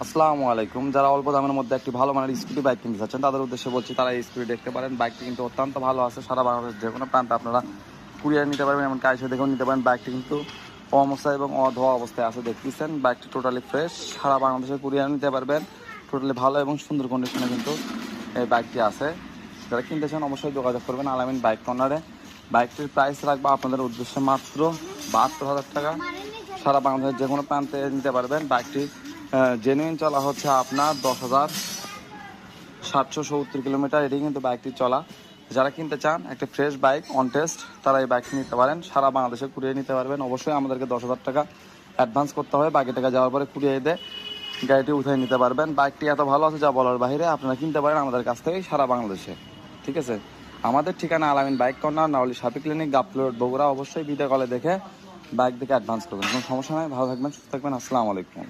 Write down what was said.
আসসালামু আলাইকুম। যারা অল্প দামের মধ্যে একটি ভালো মানের স্কুটি বাইক কিনতে চাচ্ছেন তাদের উদ্দেশ্যে বলছি, তারা এই স্কুটি দেখতে পারেন। বাইকটি কিন্তু অত্যন্ত ভালো আছে, সারা বাংলাদেশের যে কোনো প্রান্তে আপনারা কুরিয়ার নিতে পারবেন, এমন কাজ দেখেও নিতে পারেন। বাইকটি কিন্তু অবস্থায় এবং অধোয়া অবস্থায় আছে, দেখতেছেন। বাইকটি টোটালি ফ্রেশ, সারা বাংলাদেশে কুরিয়ার নিতে পারবেন। টোটালি ভালো এবং সুন্দর কন্ডিশনে কিন্তু এই বাইকটি আছে। যারা কিনতে চান অবশ্যই যোগাযোগ করবেন আলামিন বাইক কর্নারে। বাইকটির প্রাইস রাখবো আপনাদের উদ্দেশ্যে মাত্র 72,000 টাকা। সারা বাংলাদেশের যে কোনো প্রান্তে নিতে পারবেন। বাইকটি জেনুইন চলা হচ্ছে আপনার 10,770 কিলোমিটার, এটি কিন্তু বাইকটি চলা। যারা কিনতে চান একটা ফ্রেশ বাইক অন টেস্ট, তারা এই বাইকটি নিতে পারেন। সারা বাংলাদেশে কুড়িয়ে নিতে পারবেন। অবশ্যই আমাদেরকে 10,000 টাকা অ্যাডভান্স করতে হবে, বাকি টাকা যাওয়ার পরে কুড়িয়ে দিয়ে গাড়িটি উঠিয়ে নিতে পারবেন। বাইকটি এত ভালো আছে যা বলার বাইরে, আপনারা কিনতে পারেন আমাদের কাছ থেকেই সারা বাংলাদেশে। ঠিক আছে, আমাদের ঠিকানা আলামিন বাইক কর্নার, নাওলি সাপি ক্লিনিক, গাবতলী রোড, বগুড়া। অবশ্যই ভিডিও কলে দেখে বাইক দেখে অ্যাডভান্স করবেন, কোনো সমস্যা নয়। ভালো থাকবেন, সুস্থ থাকবেন। আসসালামু আলাইকুম।